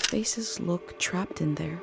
faces look trapped in there.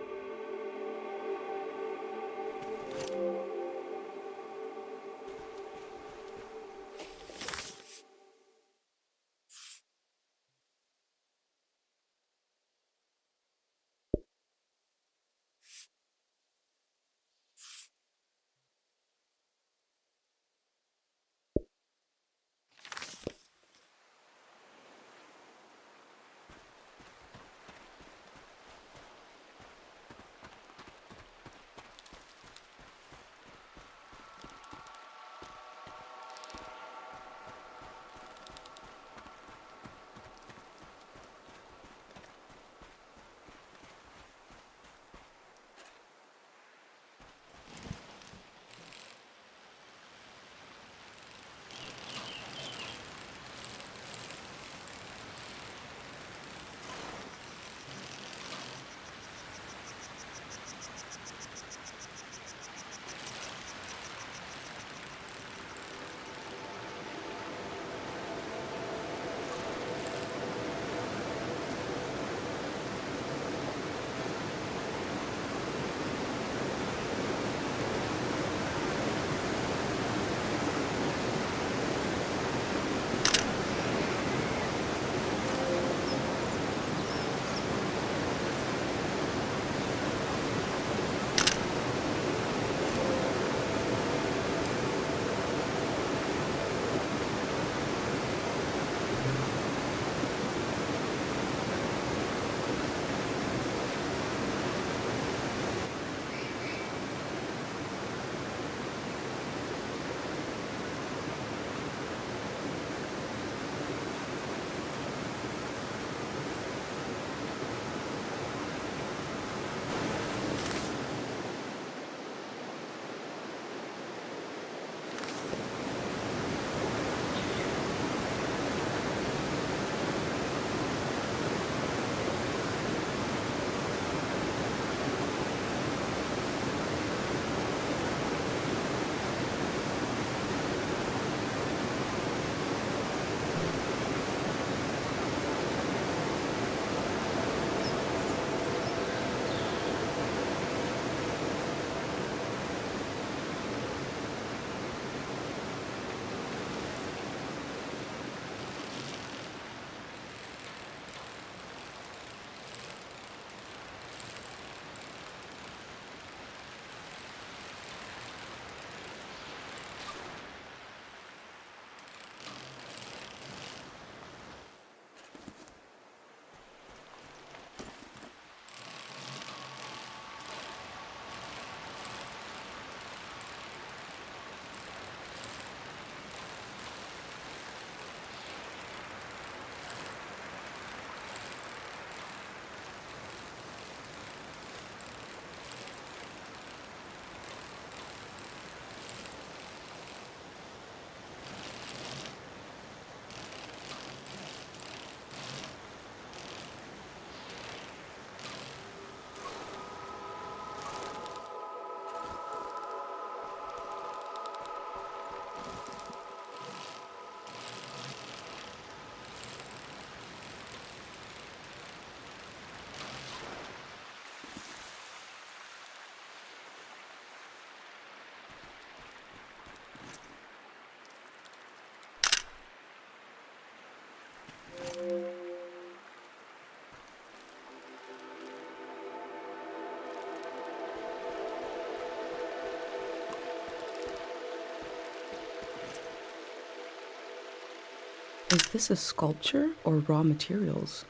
Is this a sculpture or raw materials?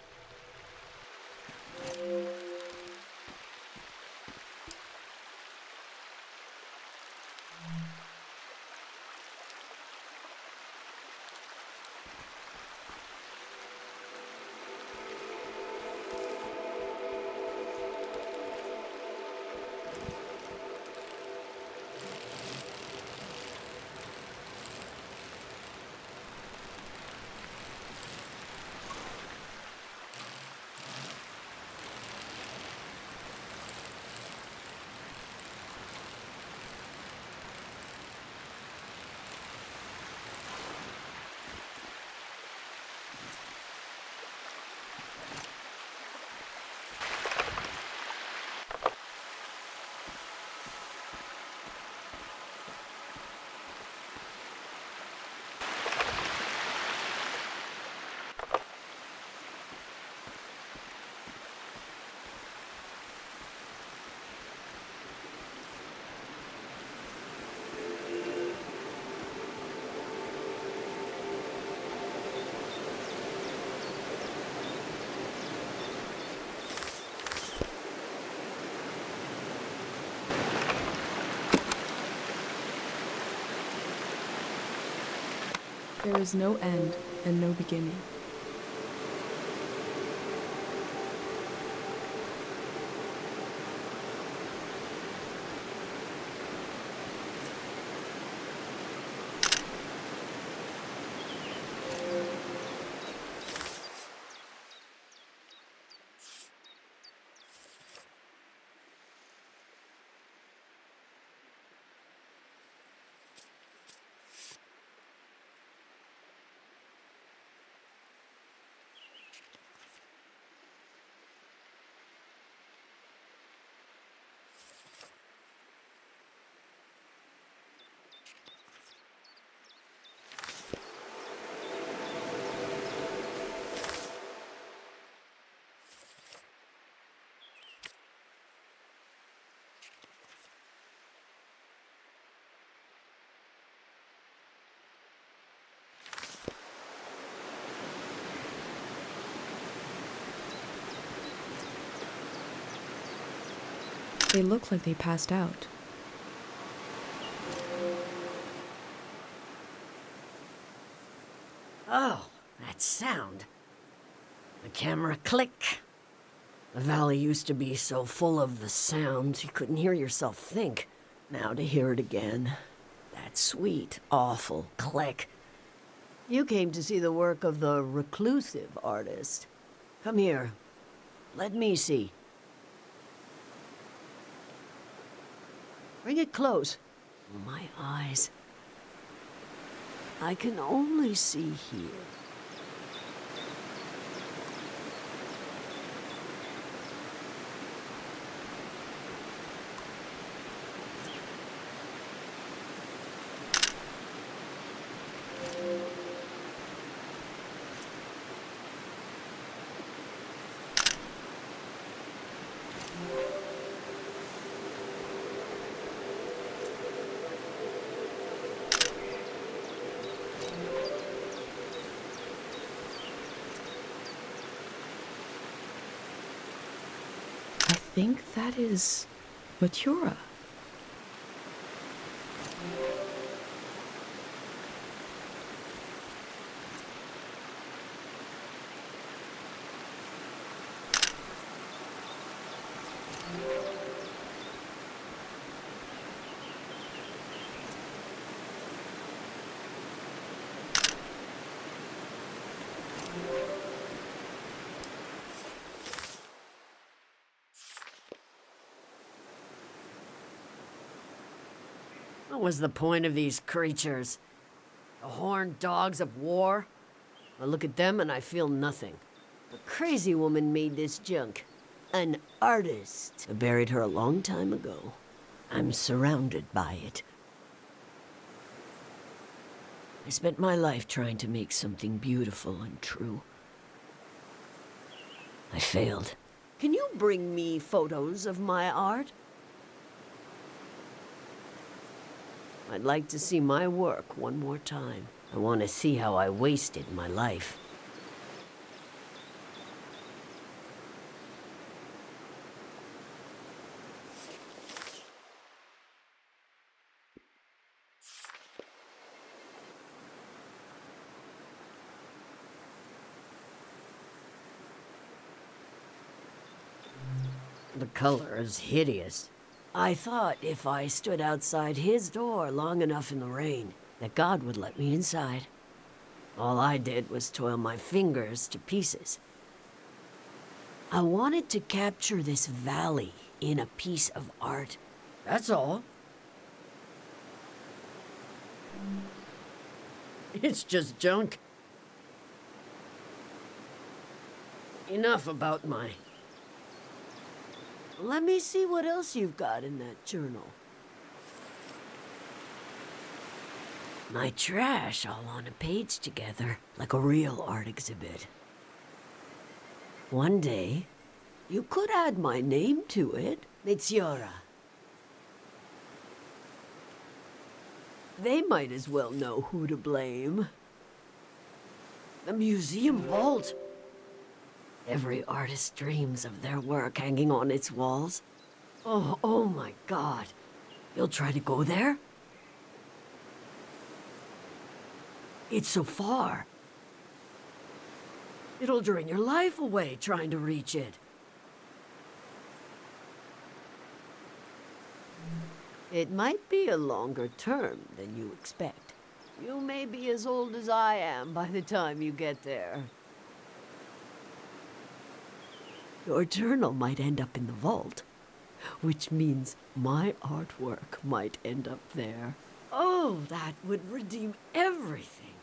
There is no end and no beginning. They look like they passed out. Oh, that sound. The camera click. The valley used to be so full of the sounds you couldn't hear yourself think. Now to hear it again. That sweet, awful click. You came to see the work of the reclusive artist. Come here. Let me see. Bring it close. Oh, my eyes. I can only see here. I think that is Matura. What was the point of these creatures? The horned dogs of war? I look at them and I feel nothing. A crazy woman made this junk. An artist. I buried her a long time ago. I'm surrounded by it. I spent my life trying to make something beautiful and true. I failed. Can you bring me photos of my art? I'd like to see my work one more time. I want to see how I wasted my life. The color is hideous. I thought if I stood outside his door long enough in the rain, that God would let me inside. All I did was toil my fingers to pieces. I wanted to capture this valley in a piece of art. That's all. It's just junk. Enough about my... Let me see what else you've got in that journal. My trash all on a page together, like a real art exhibit. One day, you could add my name to it, Mitziora. They might as well know who to blame. The museum vault. Every artist dreams of their work hanging on its walls. Oh my God. You'll try to go there? It's so far. It'll drain your life away trying to reach it. It might be a longer term than you expect. You may be as old as I am by the time you get there. Your journal might end up in the vault, which means my artwork might end up there. Oh, that would redeem everything.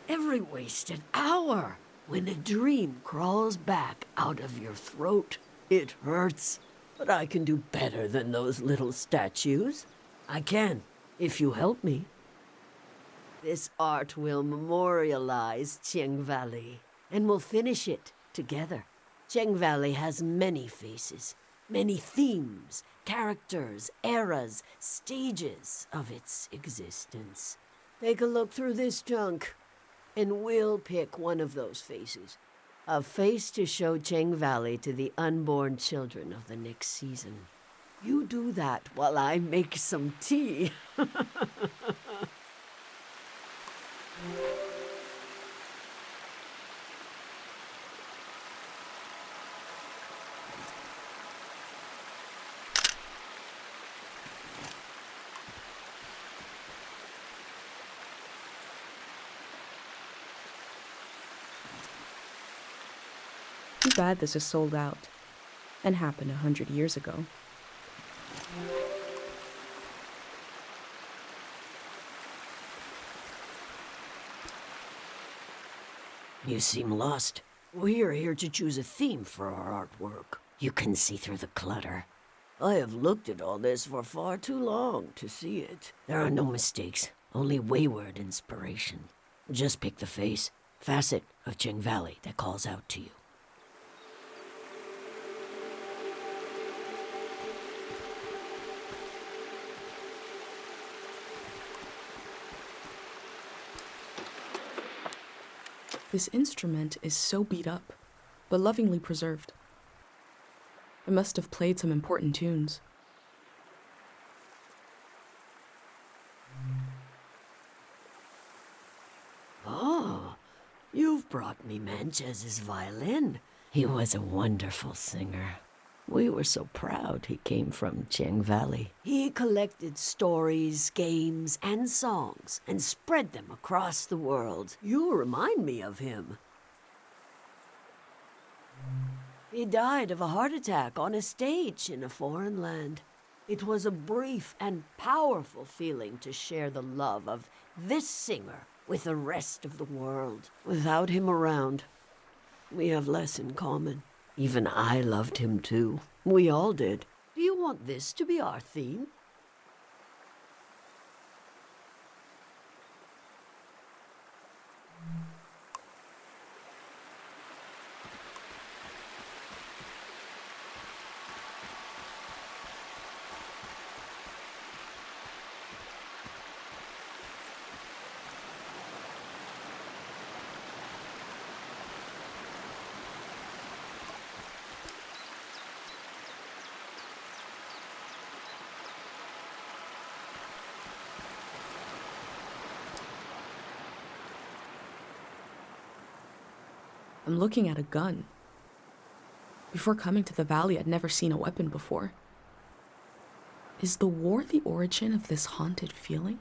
Every wasted hour. When a dream crawls back out of your throat, it hurts. But I can do better than those little statues. I can, if you help me. This art will memorialize Tieng Valley, and we'll finish it together. Tieng Valley has many faces, many themes, characters, eras, stages of its existence. Take a look through this junk, and we'll pick one of those faces. A face to show Tieng Valley to the unborn children of the next season. You do that while I make some tea. Too bad this is sold out, and happened 100 years ago. You seem lost. We're here to choose a theme for our artwork. You can see through the clutter. I have looked at all this for far too long to see it. There are no mistakes, only wayward inspiration. Just pick the face, facet of Tieng Valley that calls out to you. This instrument is so beat up, but lovingly preserved. It must have played some important tunes. Oh, you've brought me Manchez's violin. He was a wonderful singer. We were so proud he came from Tieng Valley. He collected stories, games, and songs and spread them across the world. You remind me of him. He died of a heart attack on a stage in a foreign land. It was a brief and powerful feeling to share the love of this singer with the rest of the world. Without him around, we have less in common. Even I loved him too. We all did. Do you want this to be our theme? I'm looking at a gun. Before coming to the valley, I'd never seen a weapon before. Is the war the origin of this haunted feeling?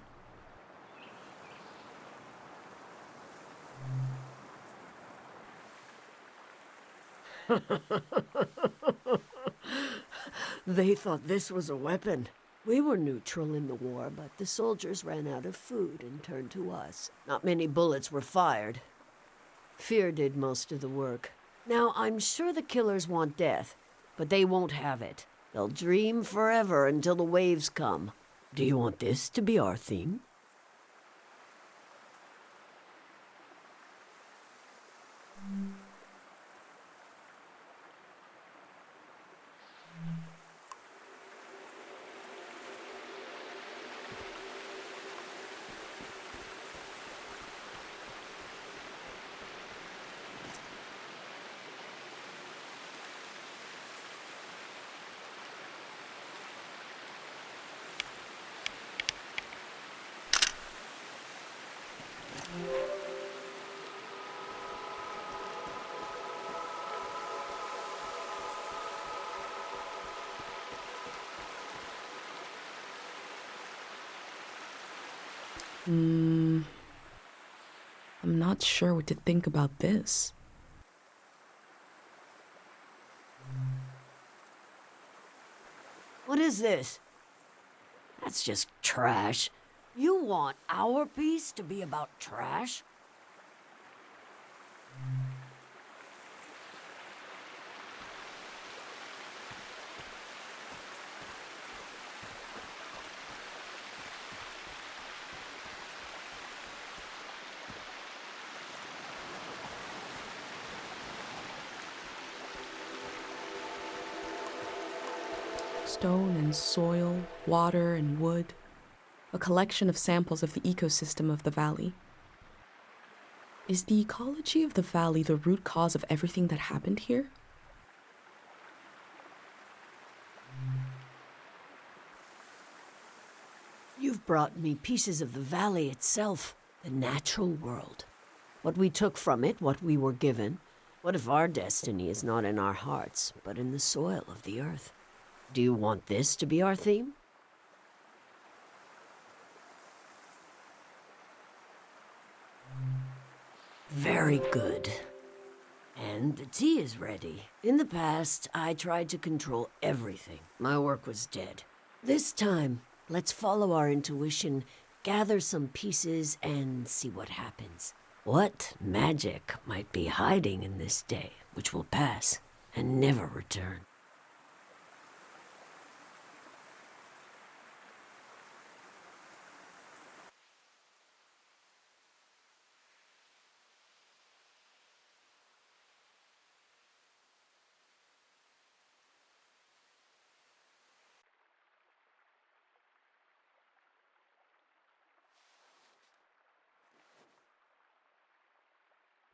They thought this was a weapon. We were neutral in the war, but the soldiers ran out of food and turned to us. Not many bullets were fired. Fear did most of the work. Now, I'm sure the killers want death, but they won't have it. They'll dream forever until the waves come. Do you want this to be our theme? I'm not sure what to think about this. What is this? That's just trash. You want our piece to be about trash? Stone and soil, water and wood. A collection of samples of the ecosystem of the valley. Is the ecology of the valley the root cause of everything that happened here? You've brought me pieces of the valley itself, the natural world. What we took from it, what we were given. What if our destiny is not in our hearts, but in the soil of the earth? Do you want this to be our theme? Very good. And the tea is ready. In the past, I tried to control everything. My work was dead. This time, let's follow our intuition, gather some pieces, and see what happens. What magic might be hiding in this day, which will pass and never return?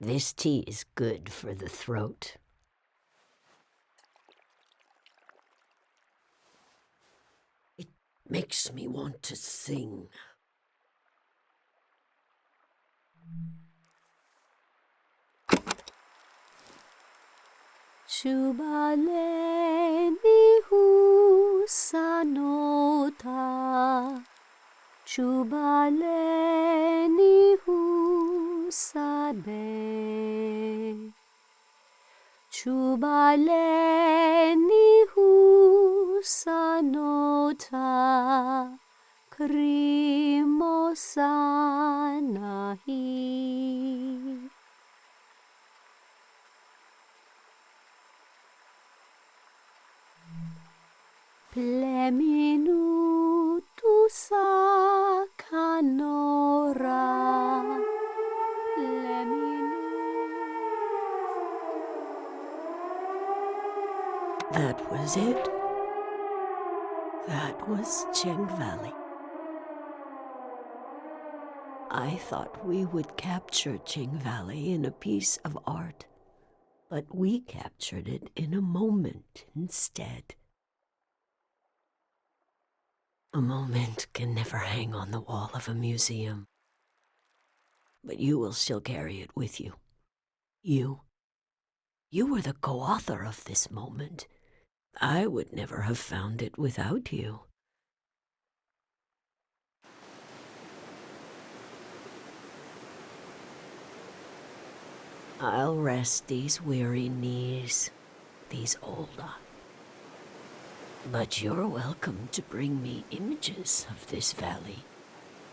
This tea is good for the throat. It makes me want to sing. Chubaleni husanota, Chubaleni husabe, Chubaleni husanota, Krimosanahi. Pleminutusa canora, That was it. That was Tieng Valley. I thought we would capture Tieng Valley in a piece of art, but we captured it in a moment instead. A moment can never hang on the wall of a museum, but you will still carry it with you. You were the co-author of this moment. I would never have found it without you. I'll rest these weary knees, these old eyes. But you're welcome to bring me images of this valley,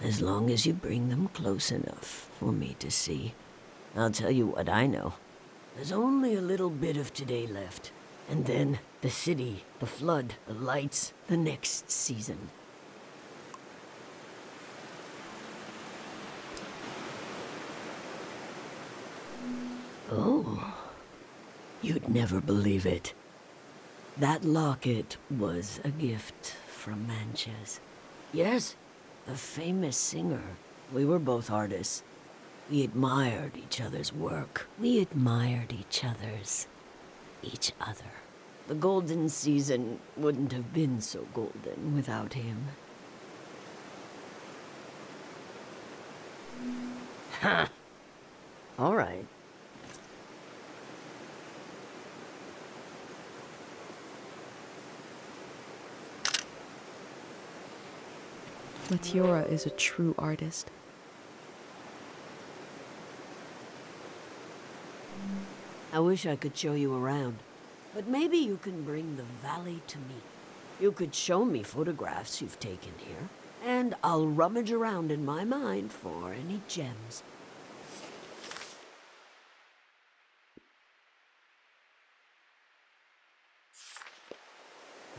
as long as you bring them close enough for me to see. I'll tell you what I know. There's only a little bit of today left, and then the city, the flood, the lights, the next season. Oh, you'd never believe it. That locket was a gift from Manches. Yes, the famous singer. We were both artists. We admired each other's work. We admired each other. The golden season wouldn't have been so golden without him. Ha! All right. Latiora is a true artist. I wish I could show you around, but maybe you can bring the valley to me. You could show me photographs you've taken here, and I'll rummage around in my mind for any gems.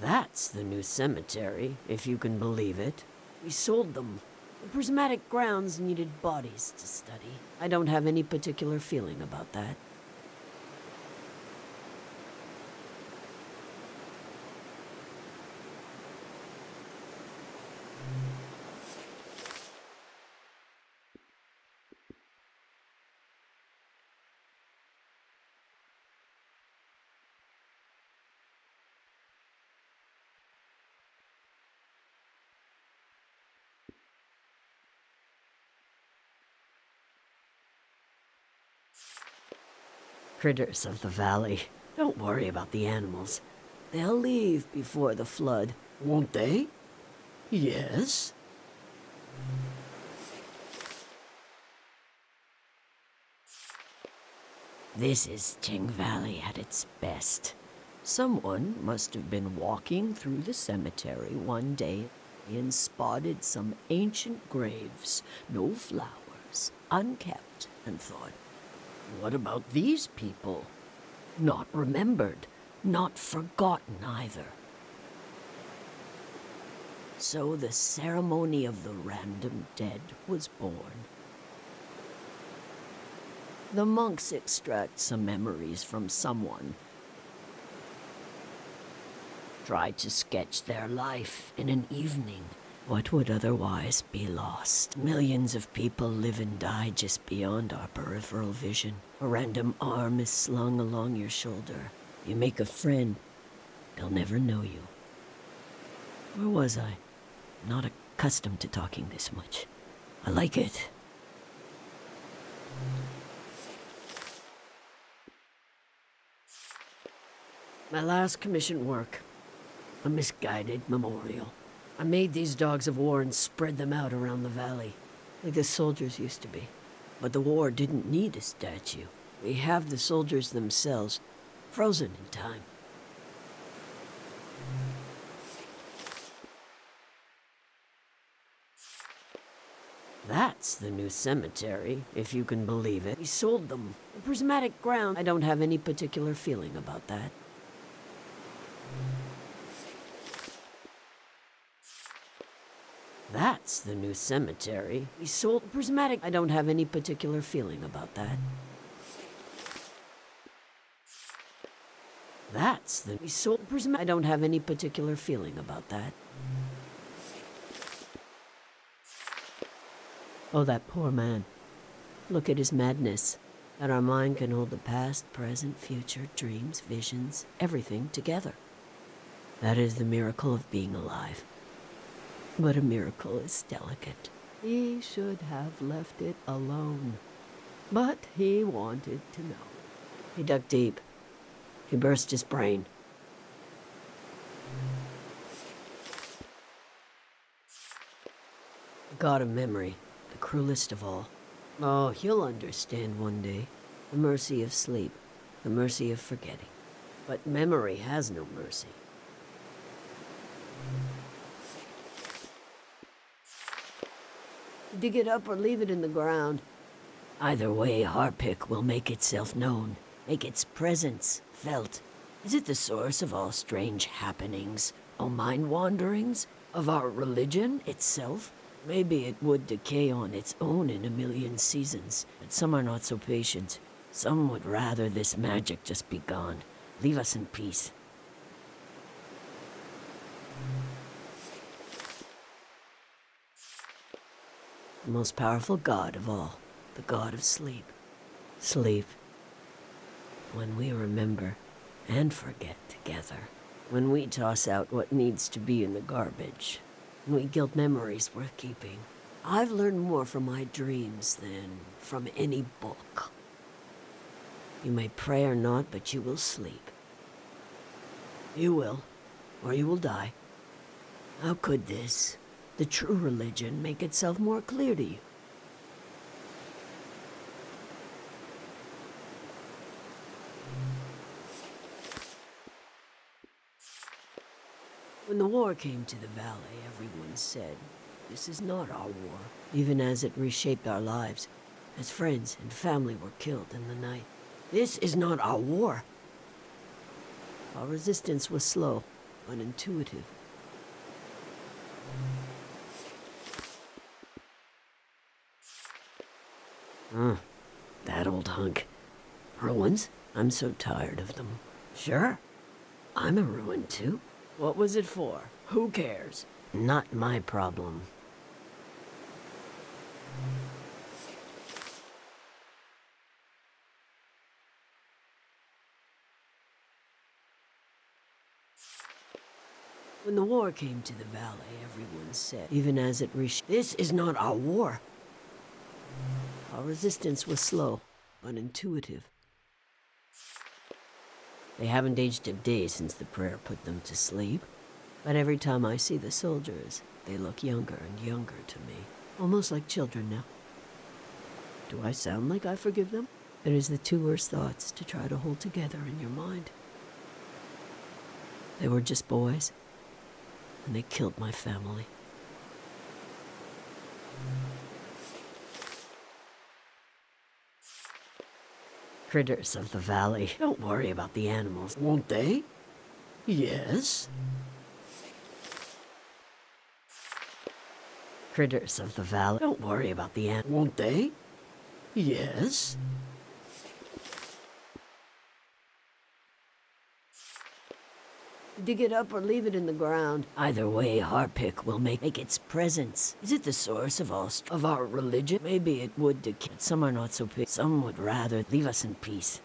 That's the new cemetery, if you can believe it. We sold them. The prismatic grounds needed bodies to study. I don't have any particular feeling about that. Critters of the valley. Don't worry about the animals. They'll leave before the flood, won't they? Yes. This is Tieng Valley at its best. Someone must have been walking through the cemetery one day and spotted some ancient graves, no flowers, unkept, and thought, what about these people? Not remembered, not forgotten either. So the ceremony of the random dead was born. The monks extract some memories from someone. Try to sketch their life in an evening. What would otherwise be lost? Millions of people live and die just beyond our peripheral vision. A random arm is slung along your shoulder. You make a friend, they'll never know you. Where was I? Not accustomed to talking this much. I like it. My last commissioned work. A misguided memorial. I made these dogs of war and spread them out around the valley, like the soldiers used to be. But the war didn't need a statue. We have the soldiers themselves, frozen in time. That's the new cemetery, if you can believe it. We sold them. The prismatic ground. I don't have any particular feeling about that. That's the new cemetery. We sold prismatic. I don't have any particular feeling about that. That's the we sold prismatic. I don't have any particular feeling about that. Oh, that poor man. Look at his madness. That our mind can hold the past, present, future, dreams, visions, everything together. That is the miracle of being alive. But a miracle is delicate. He should have left it alone. But he wanted to know. He dug deep. He burst his brain. The god of memory, the cruelest of all. Oh, you'll understand one day. The mercy of sleep, the mercy of forgetting. But memory has no mercy. Dig it up or leave it in the ground. Either way, Harpic will make itself known, make its presence felt. Is it the source of all strange happenings, all mind wanderings, of our religion itself? Maybe it would decay on its own in a million seasons, but some are not so patient. Some would rather this magic just be gone. Leave us in peace. The most powerful god of all, the god of sleep. Sleep. When we remember and forget together. When we toss out what needs to be in the garbage. When we gild memories worth keeping. I've learned more from my dreams than from any book. You may pray or not, but you will sleep. You will, or you will die. How could this, the true religion, make itself more clear to you? When the war came to the valley, everyone said, "This is not our war," even as it reshaped our lives, as friends and family were killed in the night. This is not our war. Our resistance was slow, but intuitive. That old hunk. Ruins? I'm so tired of them. Sure. I'm a ruin too. What was it for? Who cares? Not my problem. When the war came to the valley, everyone said, even as it this is not our war. Our resistance was slow, but intuitive. They haven't aged a day since the prayer put them to sleep. But every time I see the soldiers, they look younger and younger to me. Almost like children now. Do I sound like I forgive them? It is the two worst thoughts to try to hold together in your mind. They were just boys, and they killed my family. Critters of the valley, don't worry about the animals, won't they? Yes. Critters of the valley, don't worry about the animals, won't they? Yes. Dig it up or leave it in the ground. Either way, Harpic will make its presence. Is it the source of all of our religion? Maybe it would decay. Some are not so big. Some would rather leave us in peace.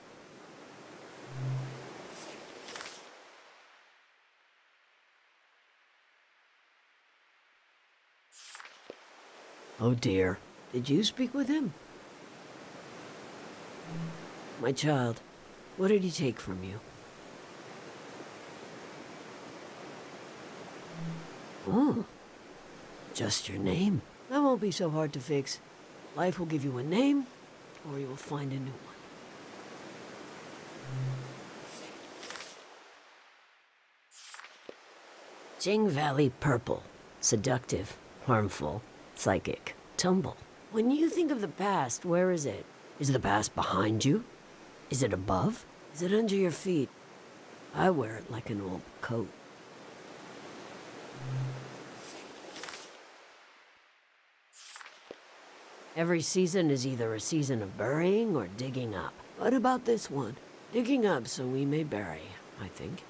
Oh dear. Did you speak with him? My child, what did he take from you? Oh, just your name. That won't be so hard to fix. Life will give you a name, or you will find a new one. Jing Valley Purple. Seductive, harmful, psychic, tumble. When you think of the past, where is it? Is the past behind you? Is it above? Is it under your feet? I wear it like an old coat. Every season is either a season of burying or digging up. What about this one? Digging up so we may bury, I think.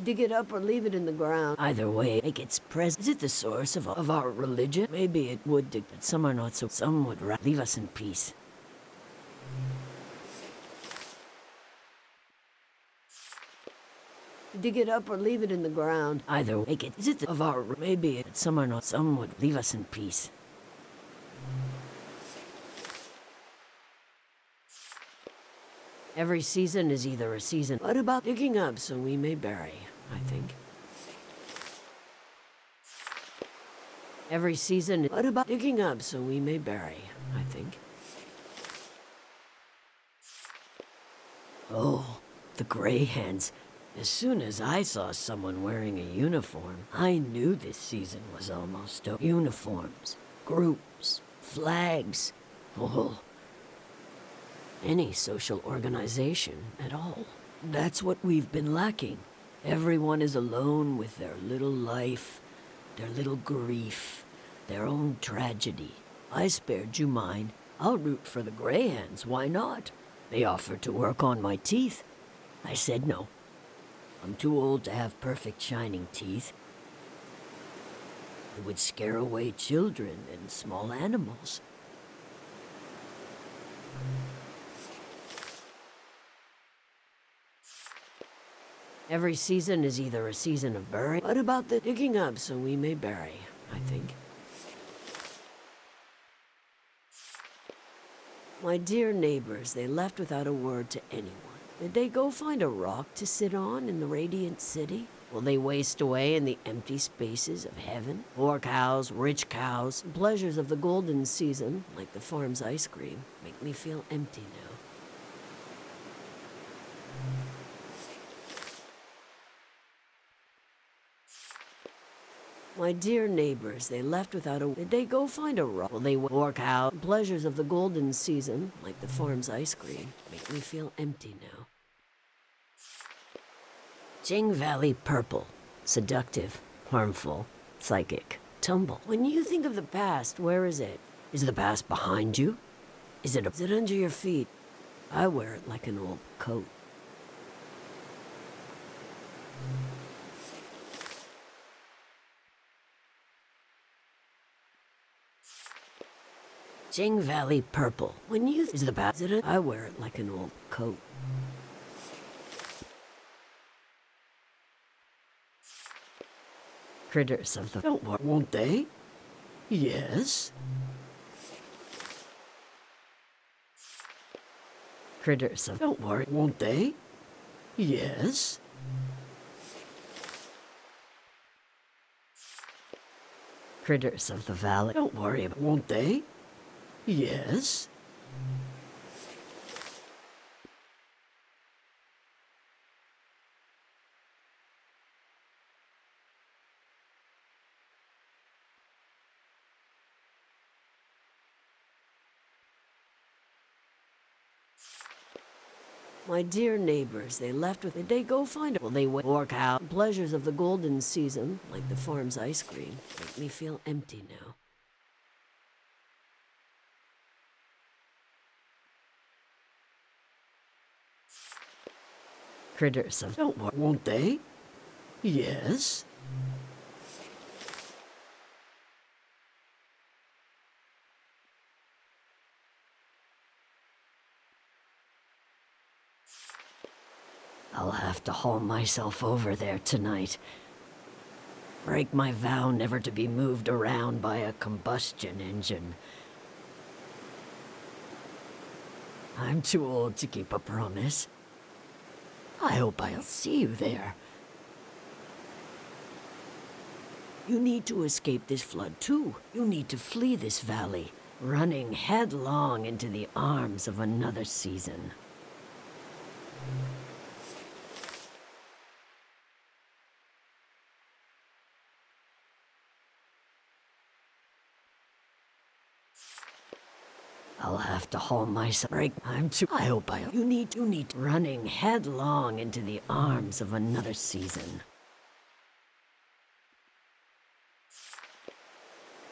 Dig it up or leave it in the ground. Either way, make its presence. Is it the source of our religion? Maybe it would dig, but some are not so. Some would leave us in peace. Dig it up or leave it in the ground. Either way, make it. Is it of our? Maybe it. Some are not. Some would leave us in peace. Every season is either a season. What about digging up so we may bury, I think. Every season. What about digging up so we may bury, I think. Oh, the gray hands. As soon as I saw someone wearing a uniform, I knew this season was almost over. Uniforms, groups, flags. Oh, any social organization at all. That's what we've been lacking. Everyone is alone with their little life, their little grief, their own tragedy. I spared you mine. I'll root for the gray hands, why not? They offered to work on my teeth. I said no. I'm too old to have perfect shining teeth. It would scare away children and small animals. Every season is either a season of burying. What about the digging up so we may bury, I think. My dear neighbors, they left without a word to anyone. Did they go find a rock to sit on in the radiant city? Will they waste away in the empty spaces of heaven? Poor cows, rich cows, the pleasures of the golden season, like the farm's ice cream, make me feel empty now. My dear neighbors, they left without a... Did they go find a rock? Well, they work out. Pleasures of the golden season, like the farm's ice cream, make me feel empty now. Tieng Valley purple. Seductive, harmful, psychic, tumble. When you think of the past, where is it? Is the past behind you? Is it under your feet? I wear it like an old coat. Tieng Valley purple. When you... Is the past... I wear it like an old coat. Critters of the... Don't worry, won't they? Yes. Critters of... Don't worry, won't they? Yes. Critters of the valley. Don't worry, won't they? Yes. My dear neighbors, they left with... Did they go find it? Well, they work out. Pleasures of the golden season, like the farm's ice cream, make me feel empty now. Critters of... Don't worry, won't they? Yes. I'll have to haul myself over there tonight. Break my vow never to be moved around by a combustion engine. I'm too old to keep a promise. I hope I'll see you there. You need to escape this flood too. You need to flee this valley, running headlong into the arms of another season. I'll have to haul myself. I hope You need running headlong into the arms of another season.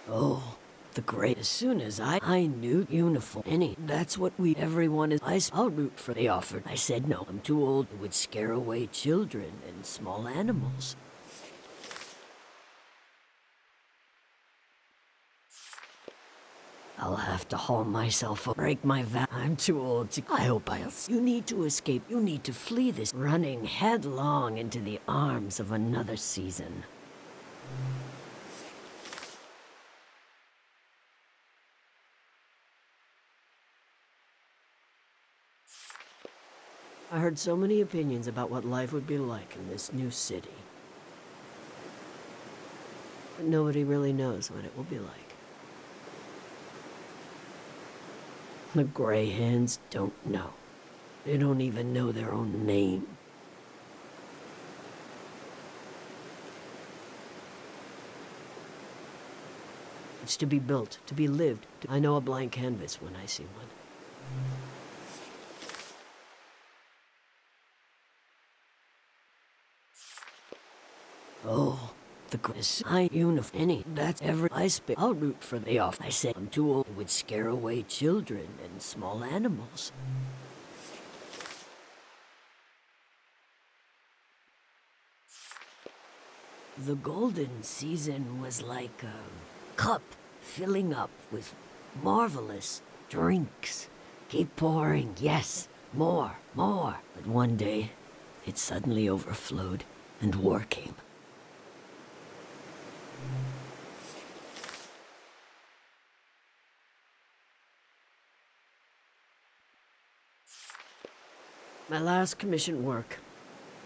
Oh, the great. As soon as I knew uniform. That's what everyone is. I'll root for. They offered. I said no. I'm too old. It would scare away children and small animals. I'll have to haul myself up. Break my vow. I'm too old to... I hope You need to escape. You need to flee this. Running headlong into the arms of another season. I heard so many opinions about what life would be like in this new city. But nobody really knows what it will be like. The Grey Hands don't know. They don't even know their own name. It's to be built, to be lived. I know a blank canvas when I see one. Oh, the Chris uniform. That's every I spit. I'll root for the off. I said I'm too old. It would scare away children and small animals. The golden season was like a cup filling up with marvelous drinks. Keep pouring, yes, more. But one day, it suddenly overflowed and war came. My last commission work.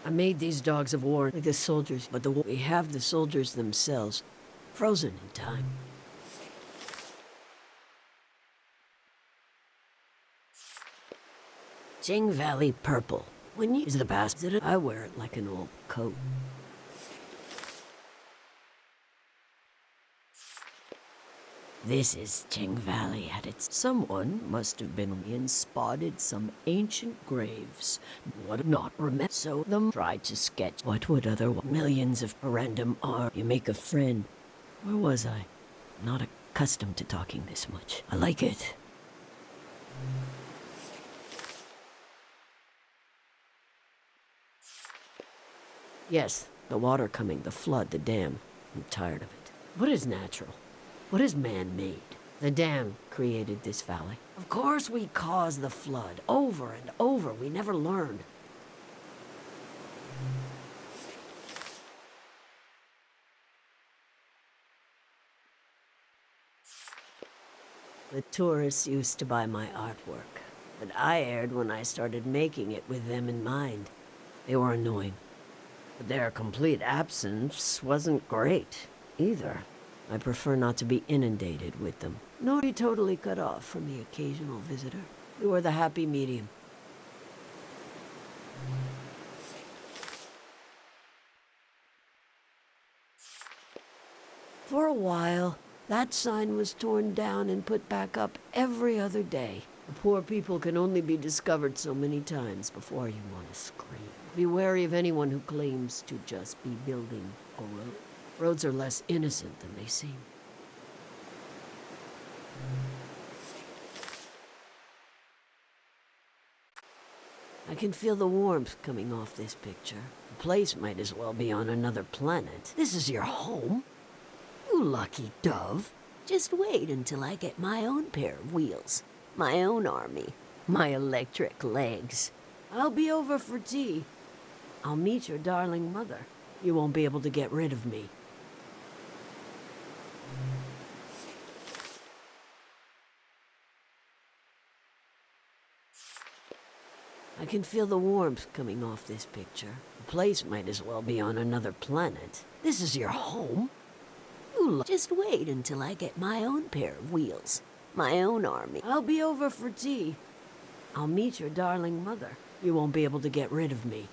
I made these dogs of war like the soldiers, but we have the soldiers themselves, frozen in time. Tieng Valley purple. When you is the past, I wear it like an old coat. This is Tieng Valley at its... Someone must have been and spotted some ancient graves. What not remember? So them tried to sketch. What would other millions of random are? You make a friend. Where was I? Not accustomed to talking this much. I like it. Yes, the water coming, the flood, the dam. I'm tired of it. What is natural? What is man-made? The dam created this valley. Of course we caused the flood. Over and over. We never learned. The tourists used to buy my artwork, but I erred when I started making it with them in mind. They were annoying. But their complete absence wasn't great, either. I prefer not to be inundated with them, nor be totally cut off from the occasional visitor. We were the happy medium. For a while, that sign was torn down and put back up every other day. The poor people can only be discovered so many times before you want to scream. Be wary of anyone who claims to just be building a road. Roads are less innocent than they seem. I can feel the warmth coming off this picture. The place might as well be on another planet. This is your home? You lucky dove. Just wait until I get my own pair of wheels, my own army, my electric legs. I'll be over for tea. I'll meet your darling mother. You won't be able to get rid of me. I can feel the warmth coming off this picture. The place might as well be on another planet. This is your home? Just wait until I get my own pair of wheels, my own army. I'll be over for tea. I'll meet your darling mother. You won't be able to get rid of me.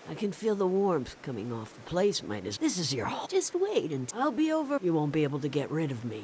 I can feel the warmth coming off the place might as... This is your home. Just wait until... I'll be over. You won't be able to get rid of me.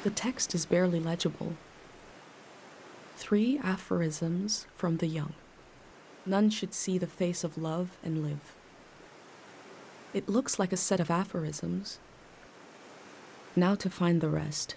The text is barely legible. 3 aphorisms from the young. None should see the face of love and live. It looks like a set of aphorisms. Now to find the rest.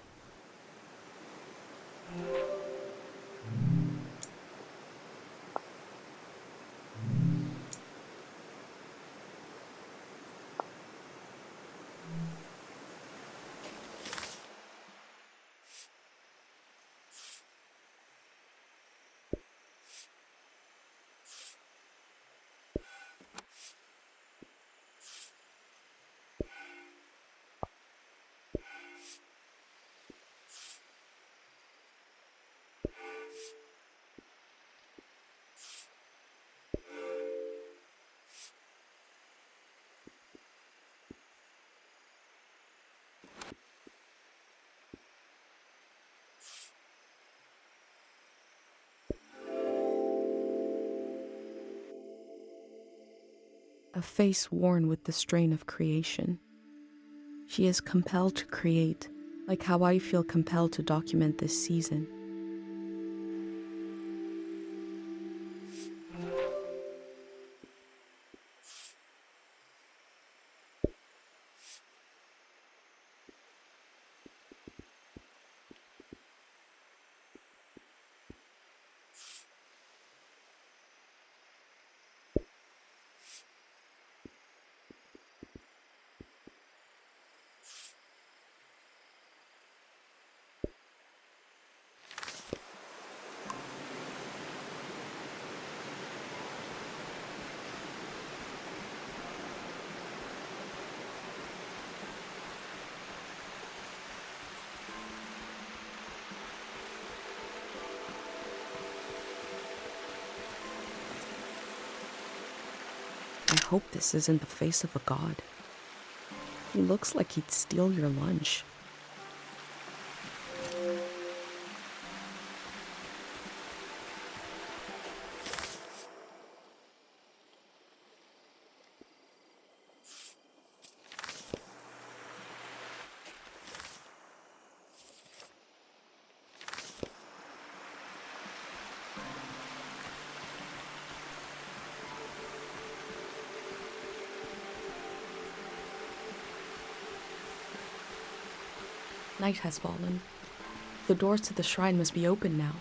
A face worn with the strain of creation. She is compelled to create, like how I feel compelled to document this season. hope this isn't the face of a god. He looks like he'd steal your lunch. Night has fallen. The doors to the shrine must be open now.